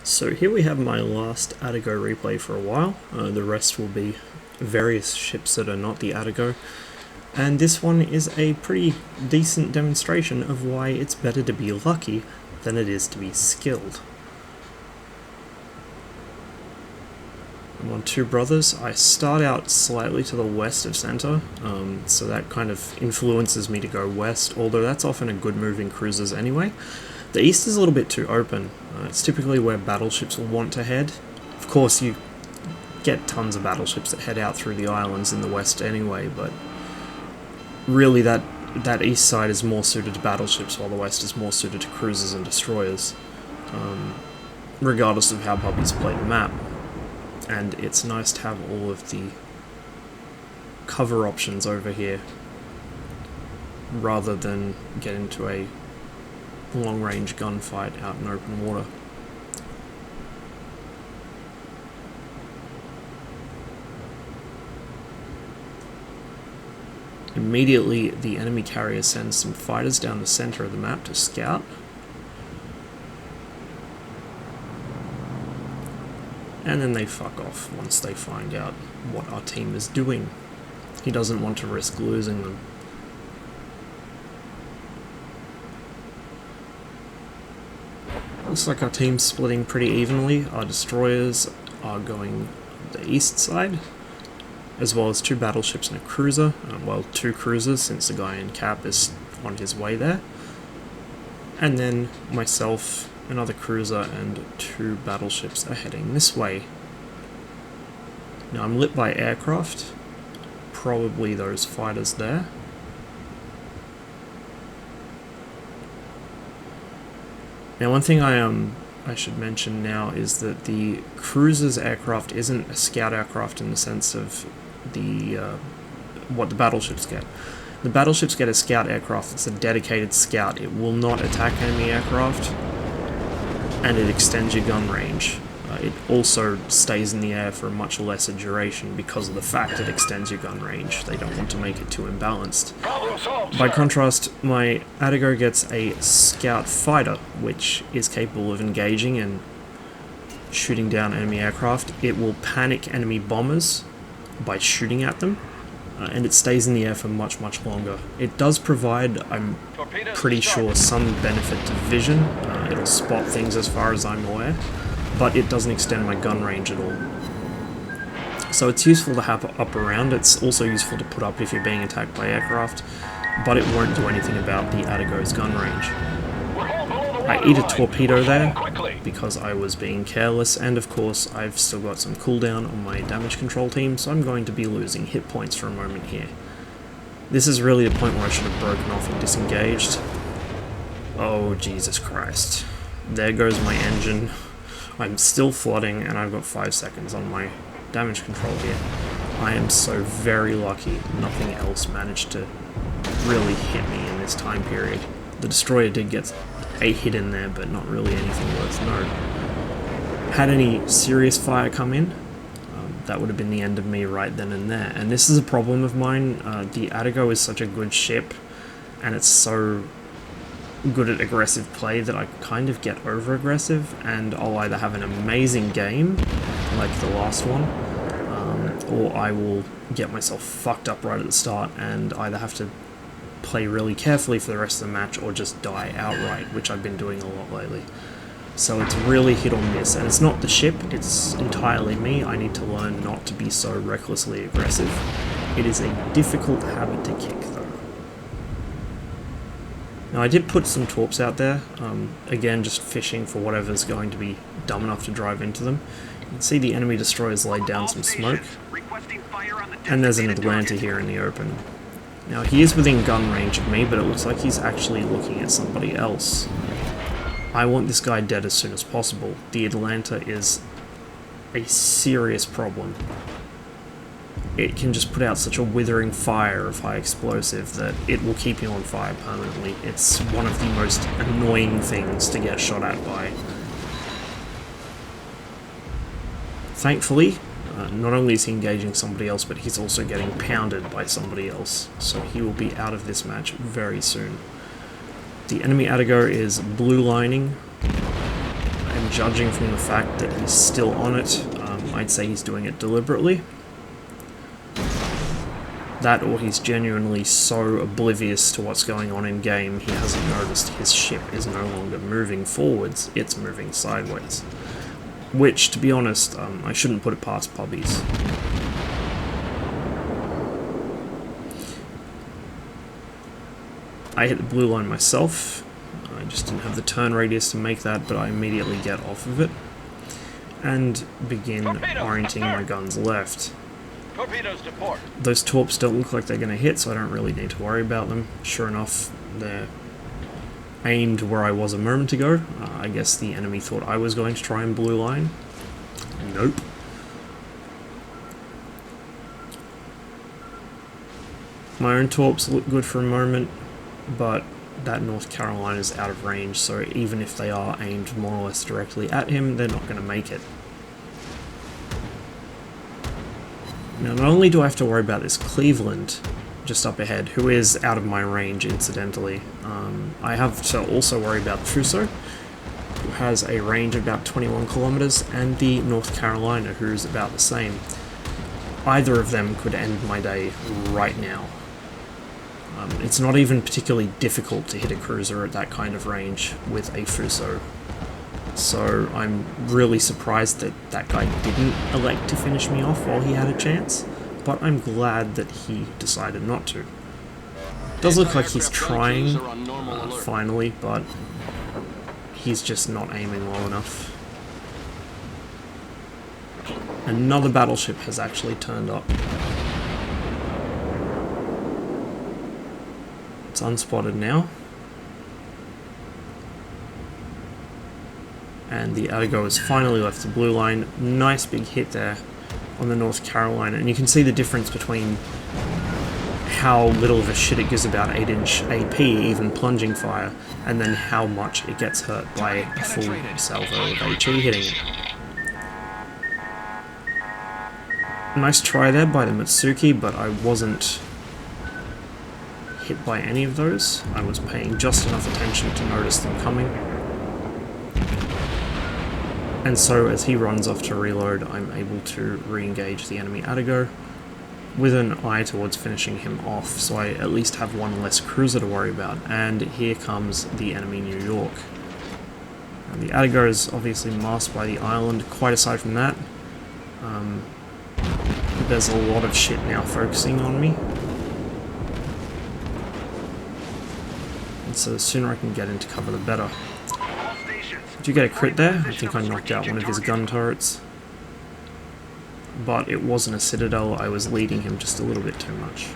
So here we have my last Atago replay for a while. The rest will be various ships that are not the Atago. And this one is a pretty decent demonstration of why it's better to be lucky than it is to be skilled. I'm on Two Brothers. I start out slightly to the west of center, so that kind of influences me to go west, although that's often a good move in cruisers anyway. The east is a little bit too open. It's typically where battleships will want to head. Of course, you get tons of battleships that head out through the islands in the west anyway, but really that east side is more suited to battleships, while the west is more suited to cruisers and destroyers, regardless of how puppies play the map. And it's nice to have all of the cover options over here, rather than get into a long-range gunfight out in open water. Immediately, the enemy carrier sends some fighters down the center of the map to scout. And then they fuck off once they find out what our team is doing. He doesn't want to risk losing them. Looks like our team's splitting pretty evenly. Our destroyers are going the east side, as well as two battleships and a cruiser. Well, two cruisers, since the guy in cap is on his way there. And then myself, another cruiser, and two battleships are heading this way. Now I'm lit by aircraft, probably those fighters there. Now one thing I should mention now is that the cruiser's aircraft isn't a scout aircraft in the sense of the what the battleships get. The battleships get a scout aircraft. It's a dedicated scout. It will not attack enemy aircraft, and it extends your gun range. It also stays in the air for a much lesser duration because of the fact it extends your gun range. They don't want to make it too imbalanced. By contrast, my Atago gets a scout fighter, which is capable of engaging and shooting down enemy aircraft. It will panic enemy bombers by shooting at them, and it stays in the air for much longer. It does provide, I'm pretty sure, some benefit to vision. It'll spot things as far as I'm aware, but it doesn't extend my gun range at all. So it's useful to have up around. It's also useful to put up if you're being attacked by aircraft, but it won't do anything about the Atago's gun range. I eat a torpedo there because I was being careless, and of course I've still got some cooldown on my damage control team, so I'm going to be losing hit points for a moment here. This is really the point where I should have broken off and disengaged. Oh, Jesus Christ. There goes my engine. I'm still flooding, and I've got 5 seconds on my damage control here. I am so very lucky nothing else managed to really hit me in this time period. The destroyer did get a hit in there, but not really anything worth note. Had any serious fire come in, that would have been the end of me right then and there. And this is a problem of mine. The Atago is such a good ship, and it's so good at aggressive play that I kind of get over aggressive, and I'll either have an amazing game, like the last one, or I will get myself fucked up right at the start and either have to play really carefully for the rest of the match or just die outright, which I've been doing a lot lately. So it's really hit or miss, and it's not the ship, it's entirely me. I need to learn not to be so recklessly aggressive. It is a difficult habit to kick, though. Now I did put some torps out there, again just fishing for whatever's going to be dumb enough to drive into them. You can see the enemy destroyers laid down some smoke, and there's an Atlanta here in the open. Now he is within gun range of me, but it looks like he's actually looking at somebody else. I want this guy dead as soon as possible. The Atlanta is a serious problem. It can just put out such a withering fire of high explosive that it will keep you on fire permanently. It's one of the most annoying things to get shot at by. Thankfully, not only is he engaging somebody else, but he's also getting pounded by somebody else, so he will be out of this match very soon. The enemy Atago is blue lining. I'm judging from the fact that he's still on it, I'd say he's doing it deliberately. That, or he's genuinely so oblivious to what's going on in game, he hasn't noticed his ship is no longer moving forwards, it's moving sideways. Which, to be honest, I shouldn't put it past pubbies. I hit the blue line myself. I just didn't have the turn radius to make that, but I immediately get off of it and begin orienting my guns left. Torpedoes to port. Those torps don't look like they're going to hit, so I don't really need to worry about them. Sure enough, they're aimed where I was a moment ago. I guess the enemy thought I was going to try and blue line. Nope. My own torps look good for a moment, but that North Carolina is out of range, so even if they are aimed more or less directly at him, they're not going to make it. Now, not only do I have to worry about this Cleveland just up ahead, who is out of my range, incidentally, I have to also worry about the Fuso, who has a range of about 21 kilometers, and the North Carolina, who's about the same. Either of them could end my day right now. It's not even particularly difficult to hit a cruiser at that kind of range with a Fuso. So I'm really surprised that that guy didn't elect to finish me off while he had a chance, but I'm glad that he decided not to. Does look like he's trying, finally, but he's just not aiming well enough. Another battleship has actually turned up. It's unspotted now. And the Atago has finally left the blue line. Nice big hit there on the North Carolina. And you can see the difference between how little of a shit it gives about 8-inch AP, even plunging fire, and then how much it gets hurt by a full salvo of HE hitting it. Nice try there by the Mitsuki, but I wasn't hit by any of those. I was paying just enough attention to notice them coming. And so as he runs off to reload, I'm able to re-engage the enemy Atago with an eye towards finishing him off, so I at least have one less cruiser to worry about. And here comes the enemy New York. And the Atago is obviously masked by the island. Quite aside from that, there's a lot of shit now focusing on me. And so the sooner I can get into cover, the better. Did you get a crit there? I think I knocked out one of his gun turrets. But it wasn't a Citadel, I was leading him just a little bit too much.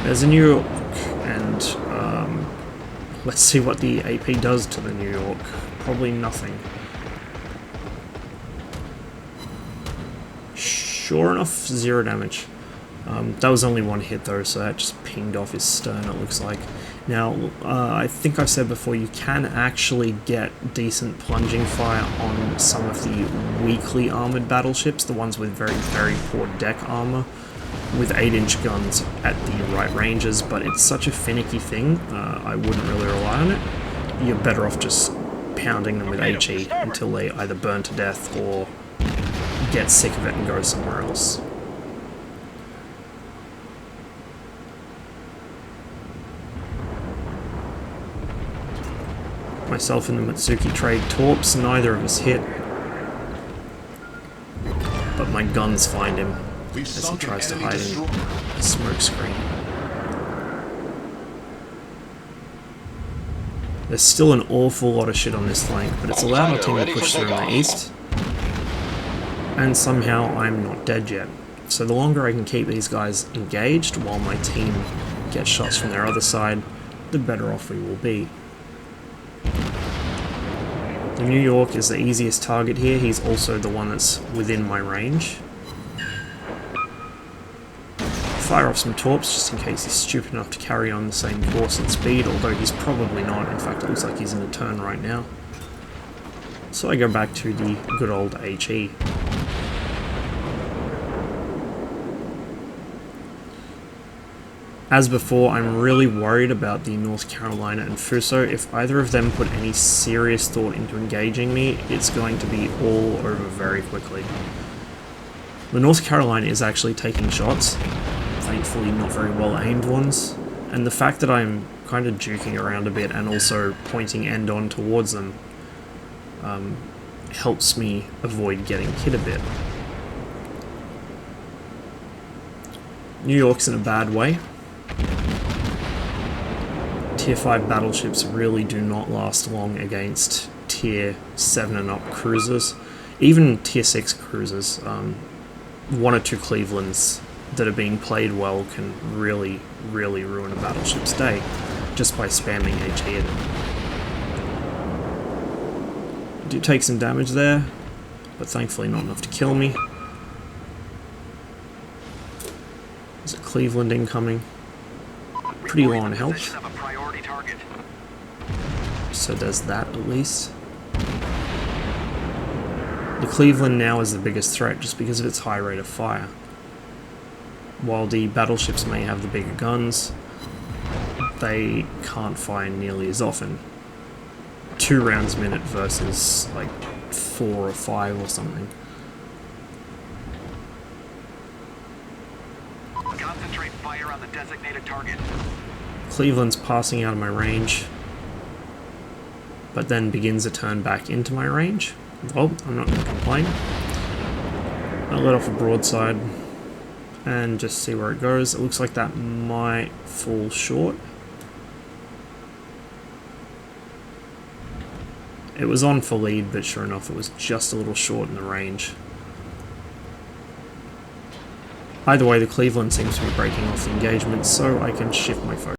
There's a New York, and let's see what the AP does to the New York. Probably nothing. Sure enough, 0 damage. That was only one hit though, so that just pinged off his stern, it looks like. Now, I think I've said before, you can actually get decent plunging fire on some of the weakly armoured battleships, the ones with very, very poor deck armour, with 8-inch guns at the right ranges, but it's such a finicky thing, I wouldn't really rely on it. You're better off just pounding them with HE until they either burn to death or get sick of it and go somewhere else. Myself and the Mitsuki trade torps, neither of us hit. But my guns find him as he tries to hide in a smoke screen. There's still an awful lot of shit on this flank, but it's allowed our team to push through in the east. And somehow I'm not dead yet. So the longer I can keep these guys engaged while my team gets shots from their other side, the better off we will be. The New York is the easiest target here, he's also the one that's within my range. Fire off some torps just in case he's stupid enough to carry on the same course and speed, although he's probably not. In fact, it looks like he's in a turn right now. So I go back to the good old HE. As before, I'm really worried about the North Carolina and Fuso. If either of them put any serious thought into engaging me, it's going to be all over very quickly. The North Carolina is actually taking shots, thankfully not very well aimed ones, and the fact that I'm kind of juking around a bit and also pointing end on towards them helps me avoid getting hit a bit. New York's in a bad way. Tier 5 battleships really do not last long against Tier 7 and up cruisers. Even Tier 6 cruisers, one or two Clevelands that are being played well can really, really ruin a battleship's day just by spamming HE at it. Do take some damage there, but thankfully not enough to kill me. There's a Cleveland incoming. Pretty low on health. So there's that at least. The Cleveland now is the biggest threat just because of its high rate of fire. While the battleships may have the bigger guns, they can't fire nearly as often. 2 rounds a minute versus like 4 or 5 or something. Concentrate fire on the designated target. Cleveland's passing out of my range, but then begins to turn back into my range. Well, I'm not going to complain. I'll let off a broadside and just see where it goes. It looks like that might fall short. It was on for lead, but sure enough, it was just a little short in the range. Either way, the Cleveland seems to be breaking off the engagement, so I can shift my focus.